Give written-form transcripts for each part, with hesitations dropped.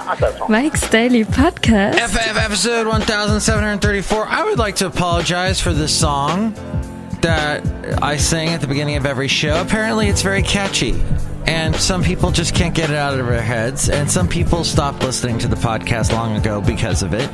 Mike's Daily Podcast. FF episode 1734. I would like to apologize for the song that I sing at the beginning of every show. Apparently it's very catchy, and some people just can't get it out of their heads, and some people stopped listening to the podcast long ago because of it,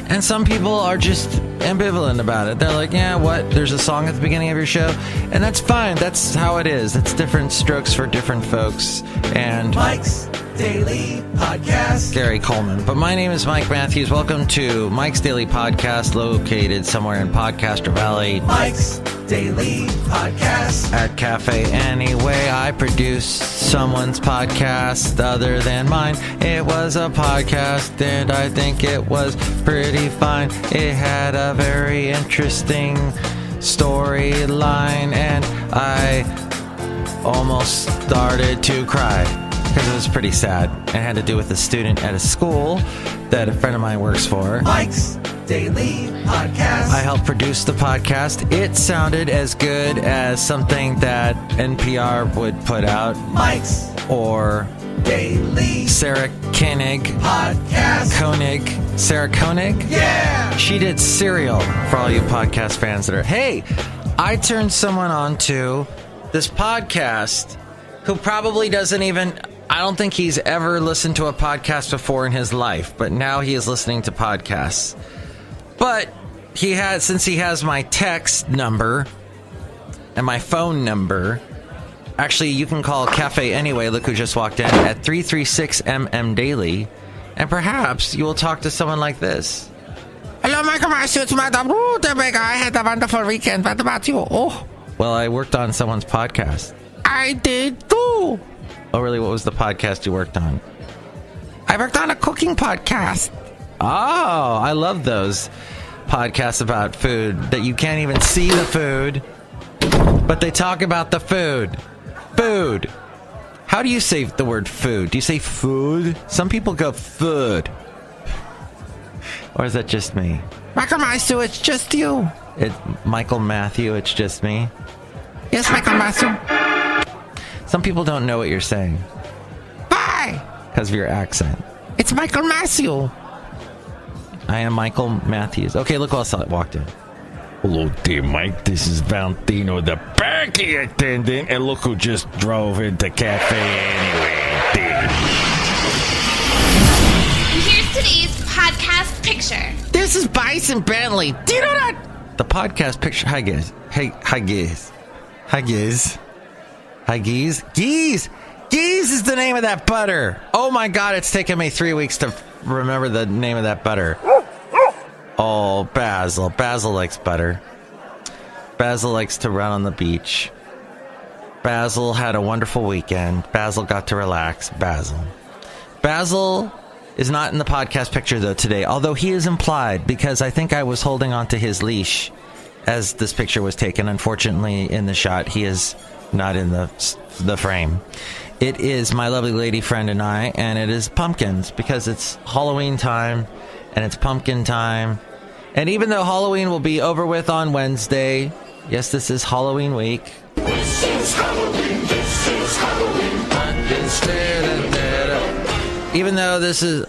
and some people are just ambivalent about it. They're like, yeah, what? There's a song at the beginning of your show? And that's fine. That's how it is. It's different strokes for different folks. And Mike's Daily Podcast. Gary Coleman. But my name is Mike Matthews. Welcome to Mike's Daily Podcast, located somewhere in Podcaster Valley. Mike's Daily Podcast. At Cafe Anyway. I produce someone's podcast other than mine. It was a podcast, and I think it was pretty fine. It had a very interesting storyline, and I almost started to cry because it was pretty sad. It had to do with a student at a school that a friend of mine works for. Mike's Daily Podcast. I helped produce the podcast. It sounded as good as something that NPR would put out. Mike's Or Daily Sarah Koenig. Podcast. Sarah Koenig? Yeah! She did Serial for all you podcast fans that are, hey, I turned someone on to this podcast who probably doesn't even, I don't think he's ever listened to a podcast before in his life, but now he is listening to podcasts. But since he has my text number and my phone number, actually, you can call Cafe Anyway, look who just walked in, at 336-MM-DAILY, and perhaps you will talk to someone like this. Hello, Michael Matthews. It's Madame Rootabega. I had a wonderful weekend. What about you? Oh, Well, I worked on someone's podcast. I did too. Oh, really? What was the podcast you worked on? I worked on a cooking podcast. Oh, I love those podcasts about food that you can't even see the food, but they talk about the food. Food. How do you say the word food? Do you say food? Some people go food. Or is that just me? Michael Matthews, it's just you. Michael Matthew, it's just me. Yes, Michael Matthews. Some people don't know what you're saying Hi, because of your accent. it's Michael Matthews. I am Michael Matthews. Okay, look who else walked in. Hello there, Mike. This is Valentino, the parking attendant, and look who just drove into Cafe Anyway. Here's today's podcast picture. This is Bison Bentley. Do you know that? The podcast picture. Hi, guys. Hey, hi, guys. Hi, guys. Hi, Geese. Geese! Geese is the name of that butter. Oh, my God. It's taken me 3 weeks to remember the name of that butter. Oh, Basil. Basil likes butter. Basil likes to run on the beach. Basil had a wonderful weekend. Basil got to relax. Basil is not in the podcast picture, though, today, although he is implied, because I think I was holding onto his leash as this picture was taken. Unfortunately, in the shot, he is not in the frame. It is my lovely lady friend and I, and it is pumpkins, because it's Halloween time, and it's pumpkin time. And even though Halloween will be over with on Wednesday, yes, this is Halloween week. This is Halloween. This is Halloween. Even though this is,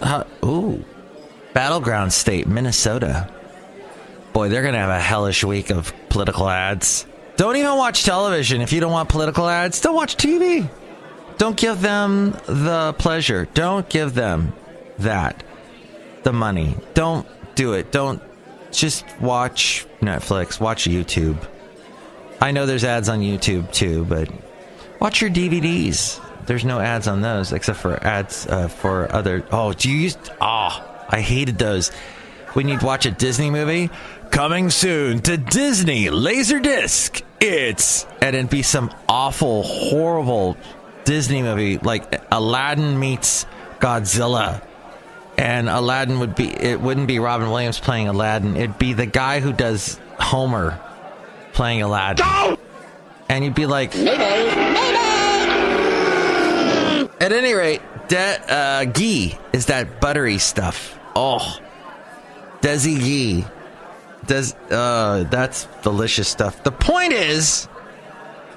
battleground state, Minnesota. Boy, they're going to have a hellish week of political ads. Don't even watch television if you don't want political ads. Don't watch TV. Don't give them the pleasure. Don't give them the money. Don't do it. Don't just watch Netflix. Watch YouTube. I know there's ads on YouTube too, but watch your DVDs. There's no ads on those except for ads for other. I hated those. When you'd watch a Disney movie, coming soon to Disney Laserdisc. And it'd be some awful, horrible Disney movie like Aladdin meets Godzilla. And Aladdin wouldn't be Robin Williams playing Aladdin. It'd be the guy who does Homer playing Aladdin. Go! And you'd be like, Mayday! At any rate, ghee is that buttery stuff. Oh, Desi ghee. That's delicious stuff. The point is,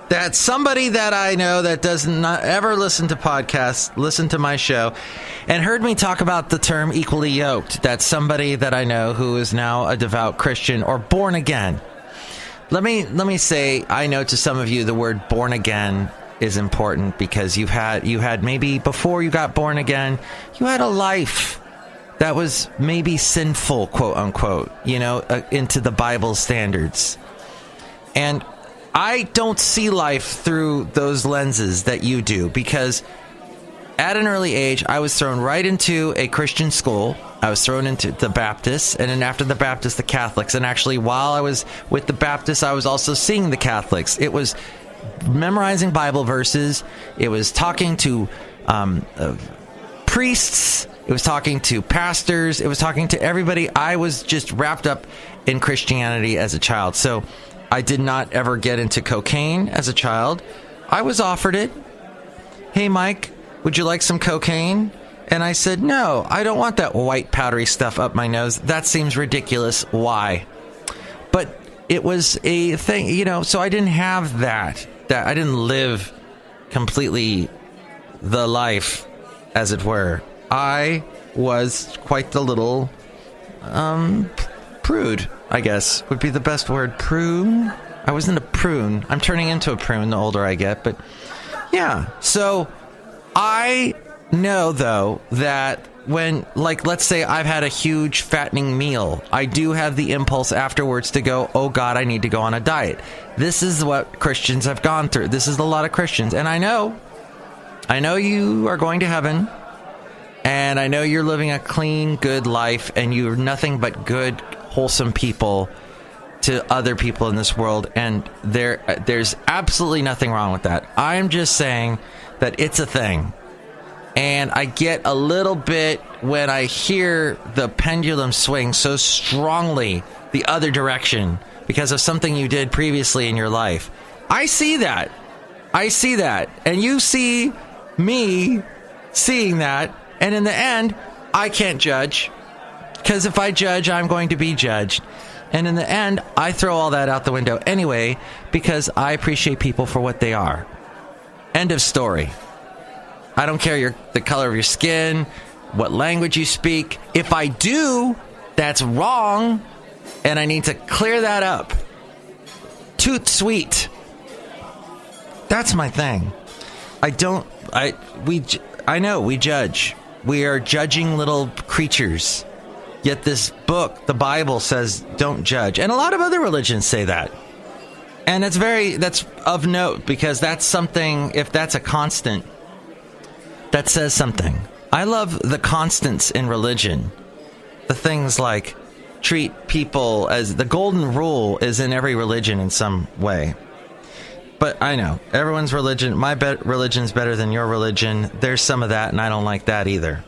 that somebody that I know that does not ever listen to podcasts, listened to my show, and heard me talk about the term equally yoked. That's somebody that I know who is now a devout Christian or born again. Let me say, I know to some of you the word born again is important because you had maybe before you got born again, you had a life that was maybe sinful, quote unquote, into the Bible standards. And I don't see life through those lenses that you do, because at an early age, I was thrown right into a Christian school. I was thrown into the Baptists, and then after the Baptists, the Catholics. And actually, while I was with the Baptists, I was also seeing the Catholics. It was memorizing Bible verses. It was talking to priests. It was talking to pastors. It was talking to everybody. I was just wrapped up in Christianity as a child. So I did not ever get into cocaine as a child. I was offered it. Hey, Mike, would you like some cocaine? And I said, no, I don't want that white powdery stuff up my nose. That seems ridiculous. Why? But it was a thing, so I didn't have that I didn't live completely the life, as it were. I was quite the little prude, I guess, would be the best word. Prune? I wasn't a prune. I'm turning into a prune the older I get, but yeah. So I know, though, that when, let's say I've had a huge fattening meal, I do have the impulse afterwards to go, oh God, I need to go on a diet. This is what Christians have gone through. This is a lot of Christians. And I know you are going to heaven, and I know you're living a clean, good life, and you're nothing but good, wholesome people to other people in this world. And there's absolutely nothing wrong with that. I'm just saying that it's a thing. And I get a little bit when I hear the pendulum swing so strongly the other direction because of something you did previously in your life. I see that. And you see me seeing that. And in the end, I can't judge. Because if I judge, I'm going to be judged. And in the end, I throw all that out the window anyway, because I appreciate people for what they are. End of story. I don't care the color of your skin, what language you speak. If I do, that's wrong, and I need to clear that up. Toot sweet. That's my thing. I know we judge. We are judging little creatures. Yet this book, the Bible, says don't judge. And a lot of other religions say that. And that's of note, because that's something, if that's a constant, that says something. I love the constants in religion. The things like treat people as the golden rule is in every religion in some way. But I know everyone's religion, my religion's better than your religion. There's some of that, and I don't like that either.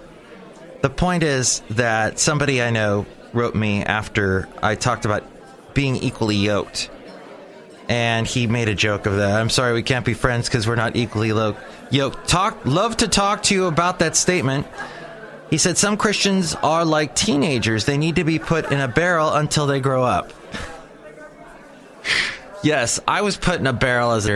The point is that somebody I know wrote me after I talked about being equally yoked. And he made a joke of that. I'm sorry, we can't be friends because we're not equally yoked. Love to talk to you about that statement. He said some Christians are like teenagers. They need to be put in a barrel until they grow up. Yes, I was put in a barrel as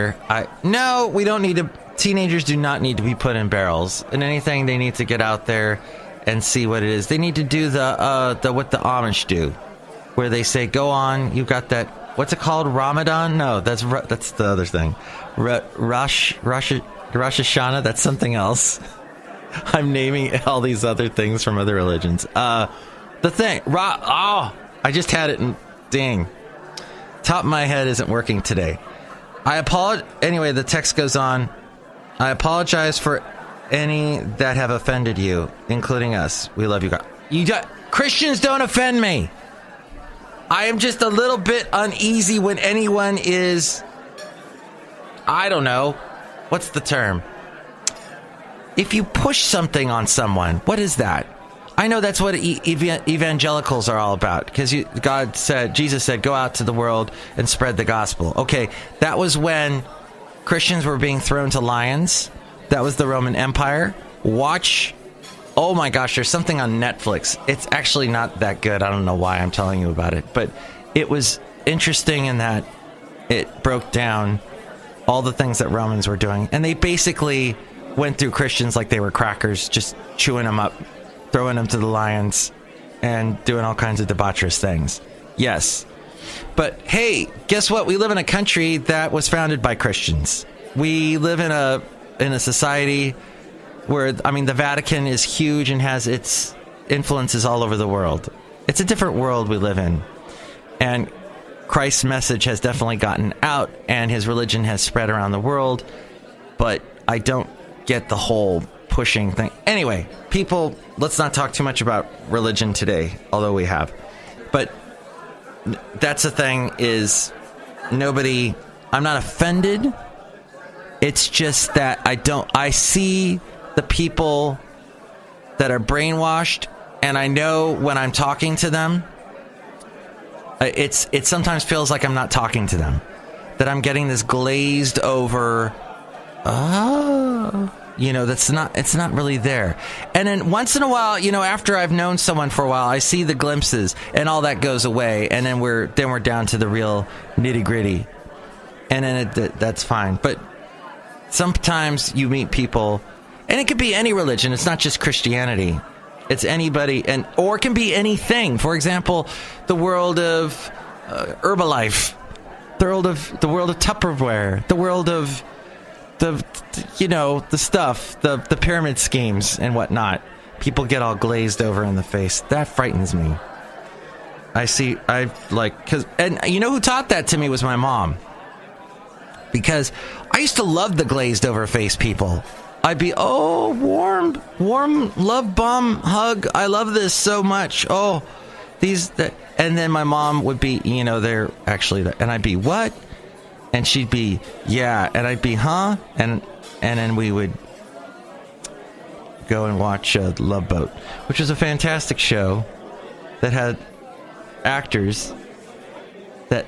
no, we don't need to. Teenagers do not need to be put in barrels. And anything, they need to get out there and see what it is. They need to do the what the Amish do, where they say, "Go on, you've got that." What's it called? Ramadan? No, that's the other thing. Rosh Hashanah. That's something else. I'm naming all these other things from other religions. The thing. I just had it. Dang. Top of my head isn't working today. I apologize. Anyway, the text goes on. I apologize for any that have offended you, including us. We love you guys. Christians don't offend me. I am just a little bit uneasy when anyone is, I don't know, what's the term? If you push something on someone, what is that? I know that's what evangelicals are all about, because Jesus said, go out to the world and spread the gospel. Okay, that was when Christians were being thrown to lions. That was the Roman Empire. Oh my gosh, there's something on Netflix. It's actually not that good. I don't know why I'm telling you about it, but it was interesting in that it broke down all the things that Romans were doing. And they basically went through Christians like they were crackers, just chewing them up, throwing them to the lions, and doing all kinds of debaucherous things. Yes. But hey, guess what? We live in a country that was founded by Christians. We live in a society where, I mean, the Vatican is huge and has its influences all over the world. It's a different world we live in. And Christ's message has definitely gotten out, and his religion has spread around the world. But I don't get the whole pushing thing. Anyway, people, let's not talk too much about religion today, although we have. But that's the thing, is nobody, I'm not offended. It's just that I see the people that are brainwashed, and I know when I'm talking to them, it sometimes feels like I'm not talking to them, that I'm getting this glazed over, it's not really there. And then once in a while, after I've known someone for a while, I see the glimpses and all that goes away. And then we're down to the real nitty gritty. And then that's fine. But sometimes you meet people, and it could be any religion. It's not just Christianity. It's anybody, or it can be anything. For example, the world of Herbalife, the world of Tupperware, the world of the stuff, the pyramid schemes and whatnot. People get all glazed over in the face. That frightens me. And you know who taught that to me was my mom. Because I used to love the glazed over face people. I'd be, warm, love bomb, hug. I love this so much. And then my mom would be, they're actually, and I'd be, what? And she'd be, yeah. And I'd be, huh? And then we would go and watch Love Boat, which was a fantastic show that had actors that,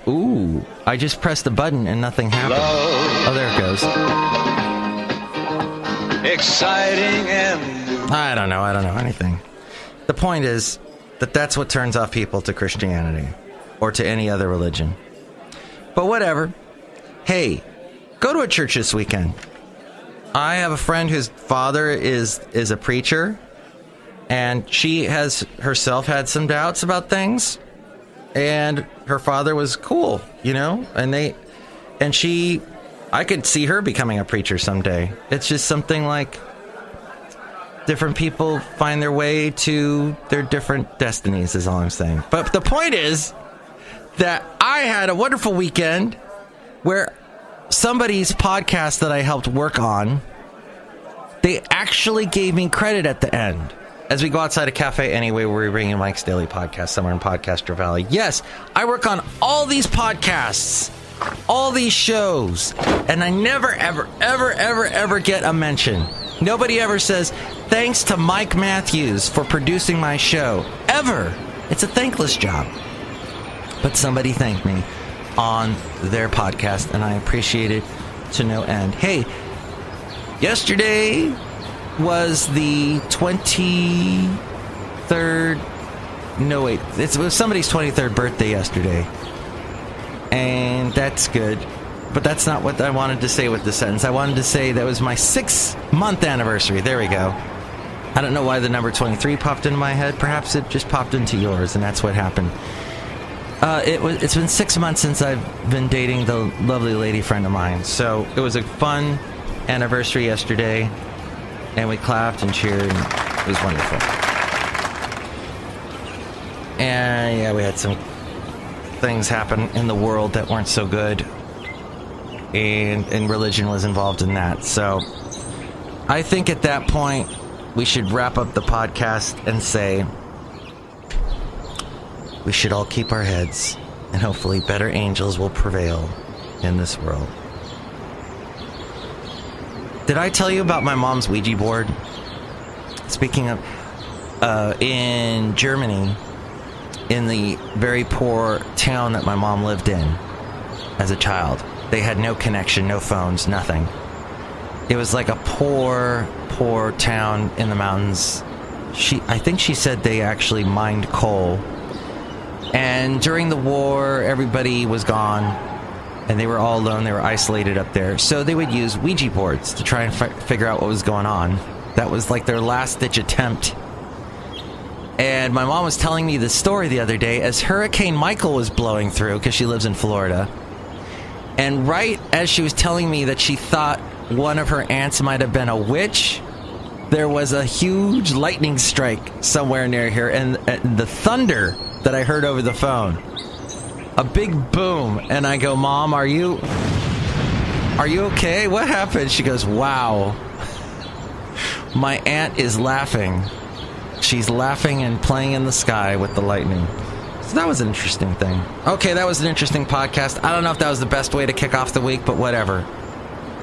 I just pressed the button and nothing happened. Oh, there it goes. Exciting and I don't know anything. The point is that's what turns off people to Christianity or to any other religion. But whatever. Hey, go to a church this weekend. I have a friend whose father is a preacher, and she has herself had some doubts about things, and her father was cool, I could see her becoming a preacher someday. It's just something like different people find their way to their different destinies, is all I'm saying. But the point is that I had a wonderful weekend where somebody's podcast that I helped work on, they actually gave me credit at the end. As we go outside a cafe anyway, we're bringing Mike's Daily Podcast somewhere in Podcaster Valley. Yes, I work on all these podcasts, all these shows, and I never, ever, ever, ever, ever get a mention. Nobody ever says, thanks to Mike Matthews for producing my show. Ever. It's a thankless job. But somebody thanked me on their podcast, and I appreciate it to no end. Hey, yesterday was the 23rd. No, wait. It was somebody's 23rd birthday yesterday. And that's good. But that's not what I wanted to say with the sentence. I wanted to say that was my 6-month anniversary. There we go. I don't know why the number 23 popped into my head. Perhaps it just popped into yours, and that's what happened. It's been 6 months since I've been dating the lovely lady friend of mine. So it was a fun anniversary yesterday, and we clapped and cheered, and it was wonderful. And yeah, we had some things happen in the world that weren't so good, and religion was involved in that. So I think at that point we should wrap up the podcast and say we should all keep our heads, and hopefully better angels will prevail in this world. Did I tell you about my mom's Ouija board? Speaking of, in Germany, in the very poor town that my mom lived in as a child, they had no connection, no phones, nothing. It was like a poor town in the mountains. I think she said they actually mined coal. And during the war, everybody was gone. and they were all alone. They were isolated up there. So they would use Ouija boards to try and figure out what was going on. That was like their last-ditch attempt. And my mom was telling me this story the other day as Hurricane Michael was blowing through, because she lives in Florida. And right as she was telling me that she thought one of her aunts might have been a witch, there was a huge lightning strike somewhere near here, and the thunder that I heard over the phone. A big boom, and I go, Mom, are you okay? What happened? She goes, wow. My aunt is laughing. She's laughing and playing in the sky with the lightning. So that was an interesting thing. Okay, that was an interesting podcast. I don't know if that was the best way to kick off the week, but whatever.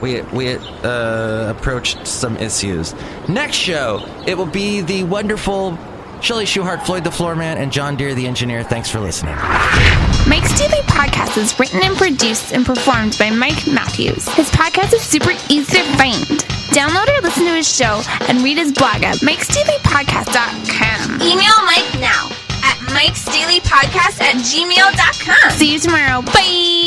We approached some issues. Next show, it will be the wonderful Chely Shoehart, Floyd the Floorman, and John Deere the engineer. Thanks for listening. Mike's Daily Podcast is written and produced and performed by Mike Matthews. His podcast is super easy to find. Download or listen to his show and read his blog at MIKEs-DAILY-PODCAST.com. Email Mike now at MIKEs-DAILY-PODCAST@gmail.com. See you tomorrow. Bye!